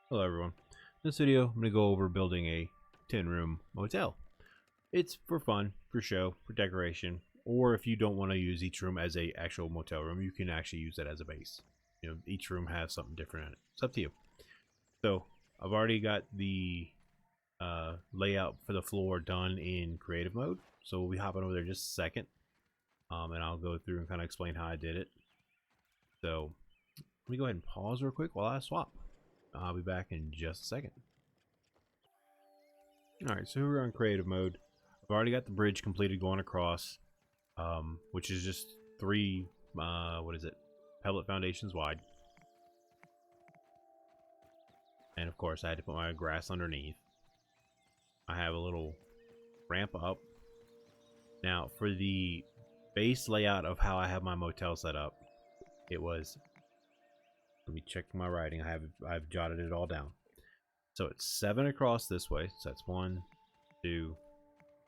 Hello everyone. In this video, I'm going to go over building a 10-room motel. It's for fun, for show, for decoration, or if you don't want to use each room as a actual motel room, you can actually use it as a base. You know, each room has something different in it. It's up to you. So, I've already got the layout for the floor done in creative mode. So we'll be hopping over there just a second. And I'll go through and kind of explain how I did it. So, let me go ahead and pause real quick while I swap. I'll be back in just a second. Alright, so we're on creative mode. I've already got the bridge completed going across, which is just three, pellet foundations wide. And of course I had to put my grass underneath. I have a little ramp up. Now for the base layout of how I have my motel set up, it was, let me check my writing, I've jotted it all down. So it's 7 across this way, so that's 1, 2,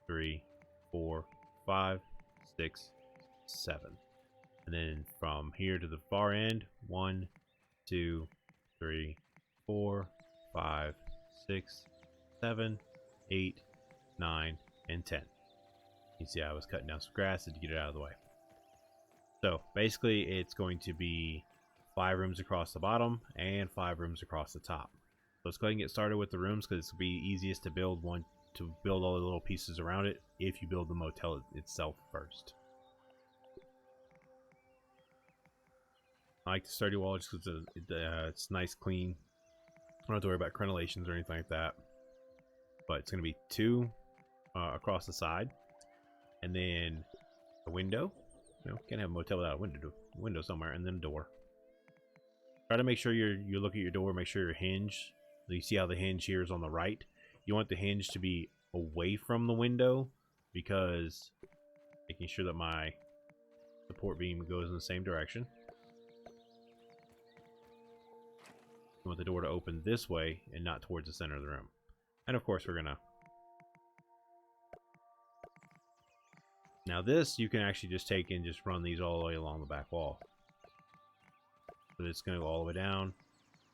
3, 4, 5, 6, 7. And then from here to the far end, 1, 2, 3, 4, 5, 6, 7, 8, 9, and 10. You see I was cutting down some grass to get it out of the way. So basically it's going to be 5 rooms across the bottom and 5 rooms across the top. So let's go ahead and get started with the rooms because it's going to be easiest to build all the little pieces around it if you build the motel itself first. I like the sturdy wall just because it's nice, clean. I don't have to worry about crenellations or anything like that. But it's going to be 2 across the side, and then a window. You know, can't have a motel without a window somewhere, and then a door. Try to make sure you look at your door, make sure your hinge. You see how the hinge here is on the right. You want the hinge to be away from the window because making sure that my support beam goes in the same direction. You want the door to open this way and not towards the center of the room. And of course we're gonna... Now this you can actually just take and just run these all the way along the back wall. So it's gonna go all the way down,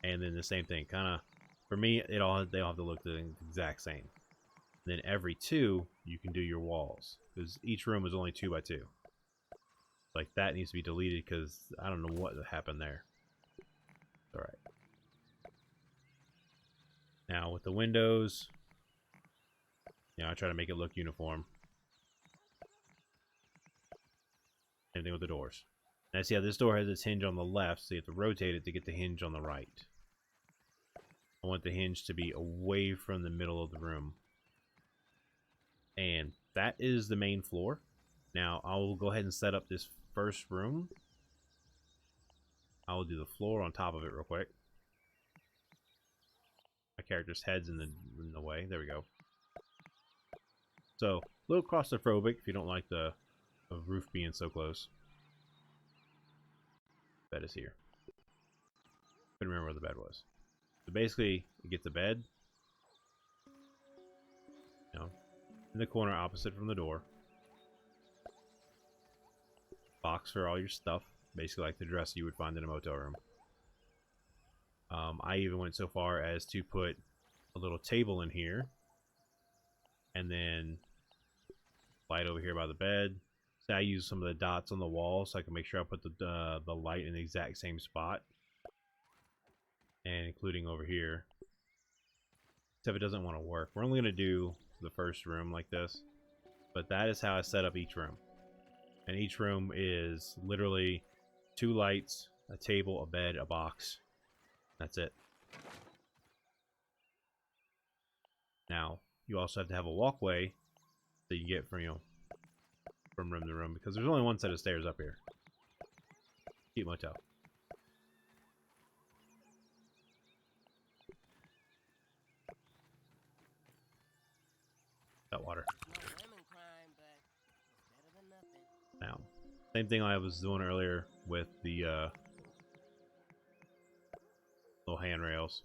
and then the same thing, kinda for me, they all have to look the exact same. And then every 2, you can do your walls. Because each room is only 2 by 2. Like that needs to be deleted because I don't know what happened there. Alright. Now with the windows, you know, I try to make it look uniform. Same thing with the doors. Now see how this door has its hinge on the left, so you have to rotate it to get the hinge on the right. I want the hinge to be away from the middle of the room. And that is the main floor. Now I'll go ahead and set up this first room. I will do the floor on top of it real quick. My character's head's in the way. There we go. So, a little claustrophobic if you don't like the roof being so close. Bed is here. Couldn't remember where the bed was. So basically, you get the bed, you know, in the corner opposite from the door. Box for all your stuff, basically like the dresser you would find in a motel room. I even went so far as to put a little table in here, and then light over here by the bed. So I use some of the dots on the wall so I can make sure I put the light in the exact same spot, and including over here. Except it doesn't want to work. We're only going to do the first room like this, but that is how I set up each room. And each room is literally 2 lights, a table, a bed, a box. That's it. Now, you also have to have a walkway that you get from, you know, from room to room, because there's only one set of stairs up here. Cheap motel. That water. Now, same thing I was doing earlier with the little handrails.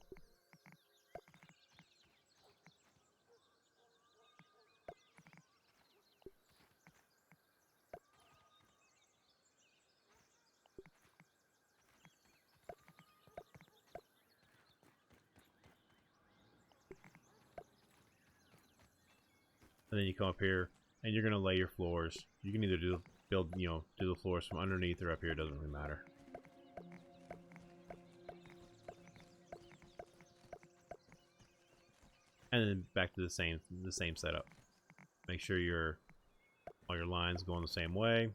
And then you come up here and you're going to lay your floors. You can either do the floors from underneath or up here, it doesn't really matter. And then back to the same setup. Make sure all your lines going the same way.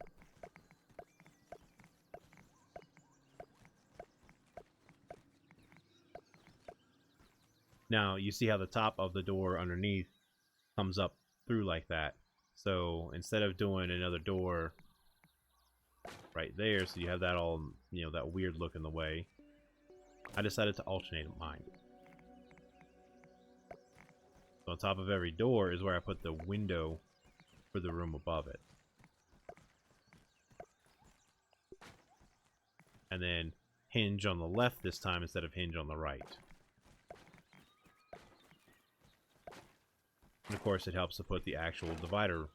Now you see how the top of the door underneath comes up through like that. So instead of doing another door right there, so you have that all, that weird look in the way, I decided to alternate mine. So on top of every door is where I put the window for the room above it. And then hinge on the left this time instead of hinge on the right. And of course it helps to put the actual divider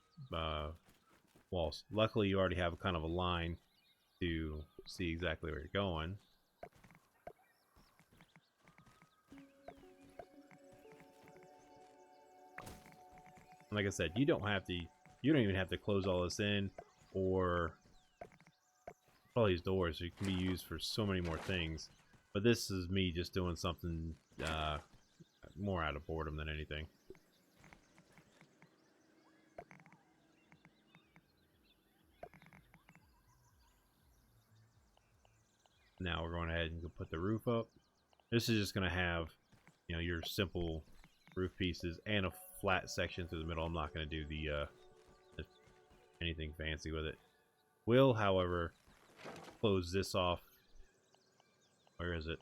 walls. Luckily you already have kind of a line to see exactly where you're going. And like I said, you don't even have to close all this in, or all these doors. It can be used for so many more things. But this is me just doing something more out of boredom than anything. Now we're going ahead and put the roof up. This is just going to have, your simple roof pieces and a flat section through the middle. I'm not going to do the anything fancy with it. Will, however, close this off. Where is it?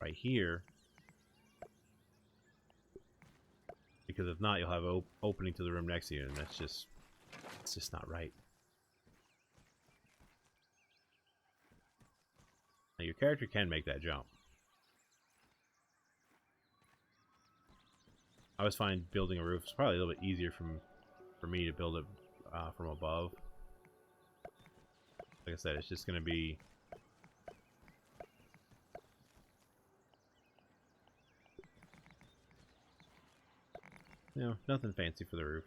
Right here. Because if not, you'll have an opening to the room next to you, and it's just not right. Now your character can make that jump. I always find building a roof is probably a little bit easier for me to build it from above. Like I said, it's just going to be nothing fancy for the roof.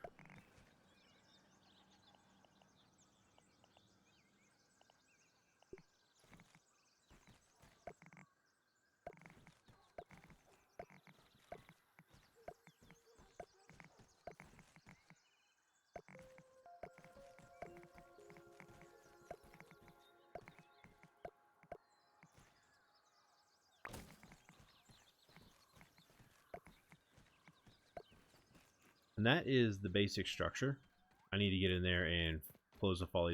And that is the basic structure. I need to get in there and close off all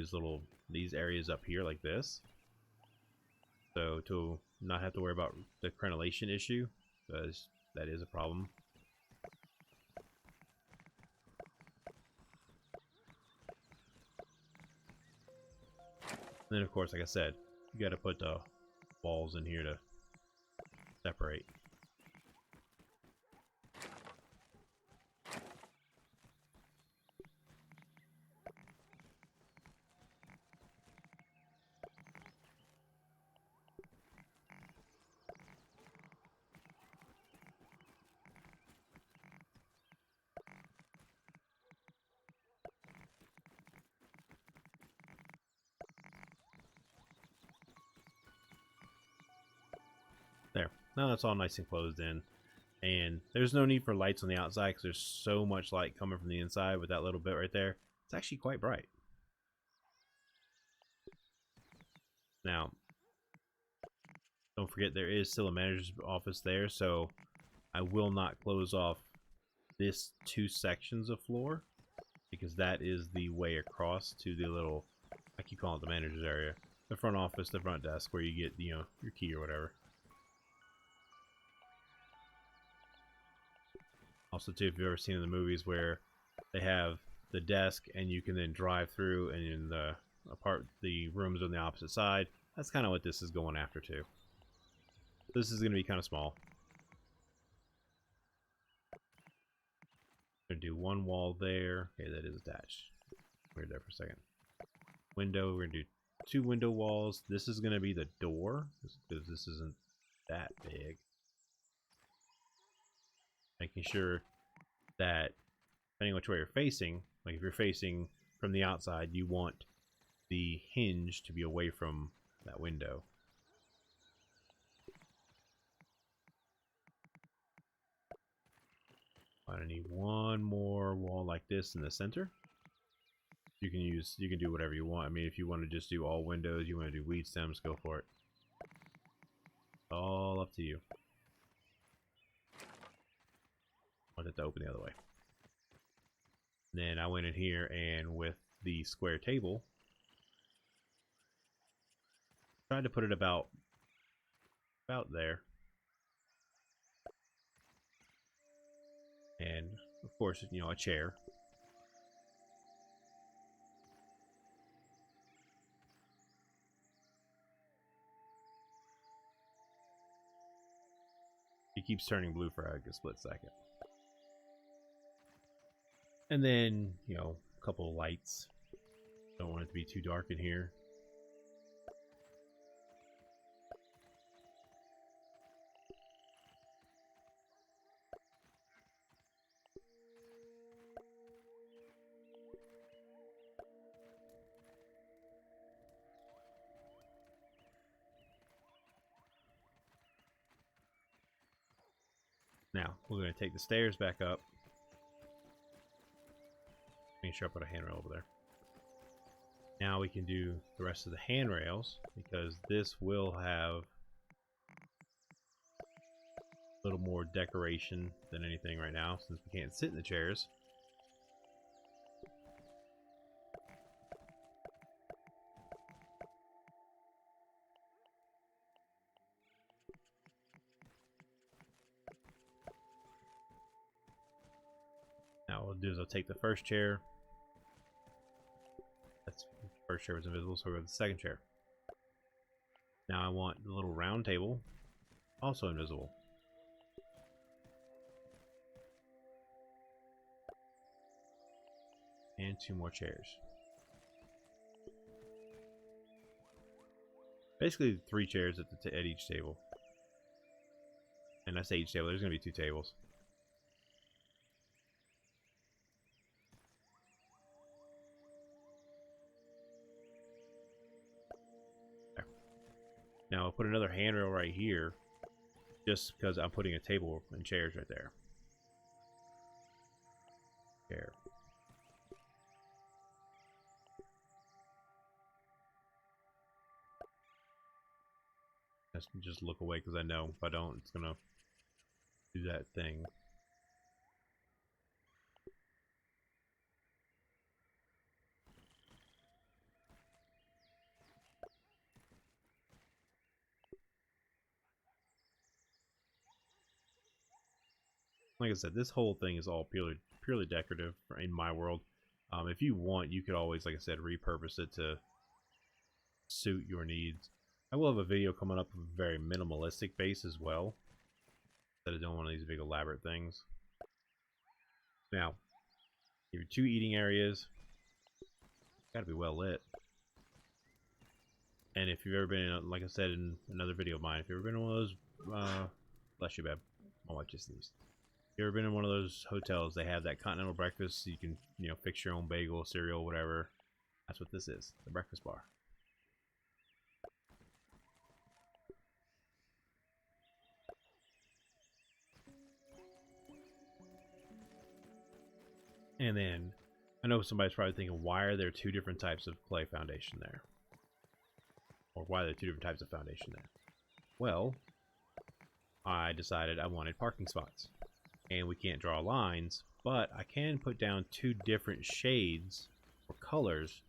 these areas up here like this. So to not have to worry about the crenellation issue, because that is a problem. And then of course, like I said, you got to put the walls in here to separate. There. Now that's all nice and closed in. And there's no need for lights on the outside because there's so much light coming from the inside with that little bit right there. It's actually quite bright. Now, don't forget there is still a manager's office there, so I will not close off this 2 sections of floor because that is the way across to the little, I keep calling it the manager's area, the front office, the front desk where you get, your key or whatever. Also, too, if you've ever seen in the movies where they have the desk and you can then drive through, and in the rooms on the opposite side, that's kind of what this is going after too. This is going to be kind of small. Going to do one wall there. Okay, that is attached. Weird there for a second. Window. We're going to do 2 window walls. This is going to be the door because this isn't that big. Making sure that depending which way you're facing, like if you're facing from the outside, you want the hinge to be away from that window. I need one more wall like this in the center. You can do whatever you want. I mean, if you want to just do all windows, you want to do weed stems, go for it. All up to you. I want it to open the other way. And then I went in here and with the square table, tried to put it about there. And of course, you know, a chair. He keeps turning blue for like a split second. And then, you know, a couple of lights. Don't want it to be too dark in here. Now, we're going to take the stairs back up. Make sure I put a handrail over there. Now we can do the rest of the handrails, because this will have a little more decoration than anything right now, since we can't sit in the chairs. Now what I'll do is I'll take the first chair. That's the first chair was invisible, so we'll go to the second chair. Now I want the little round table, also invisible. And 2 more chairs. Basically 3 chairs at each table. And I say each table, there's going to be 2 tables. There. Now I'll put another handrail right here, just because I'm putting a table and chairs right there. Chair. Just look away because I know if I don't, it's gonna do that thing. Like I said, this whole thing is all purely decorative in my world. If you want, you could always, like I said, repurpose it to suit your needs. I will have a video coming up with a very minimalistic base as well, instead of doing one of these big elaborate things. Now, your 2 eating areas, gotta be well lit. And if you've ever been in, like I said in another video of mine, if you've ever been in one of those, bless you, babe, my wife just sneezed. If you've ever been in one of those hotels, they have that continental breakfast, so you can, you know, fix your own bagel, cereal, whatever. That's what this is, the breakfast bar. And then, I know somebody's probably thinking, why are there 2 different types of clay foundation there? Or why are there 2 different types of foundation there? Well, I decided I wanted parking spots. And we can't draw lines, but I can put down 2 different shades or colors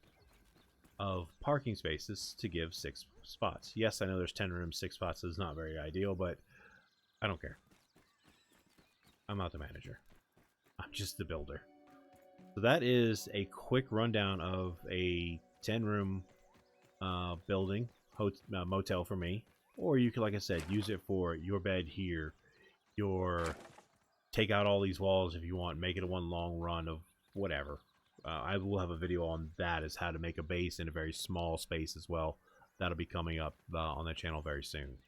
of parking spaces to give 6 spots. Yes, I know there's 10 rooms, 6 spots is not very ideal, but I don't care. I'm not the manager. I'm just the builder. So that is a quick rundown of a 10-room building, motel for me. Or you could, like I said, use it for your bed here, take out all these walls if you want, make it a one long run of whatever. I will have a video on that, as how to make a base in a very small space as well. That'll be coming up on the channel very soon.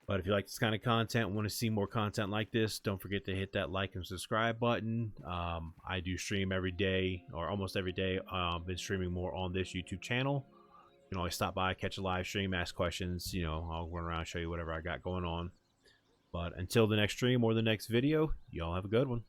But if you like this kind of content, want to see more content like this, don't forget to hit that like and subscribe button. I do stream every day, or almost every day. Been streaming more on this YouTube channel. You can always stop by, catch a live stream, ask questions. You know, I'll run around and show you whatever I got going on. But until the next stream or the next video, y'all have a good one.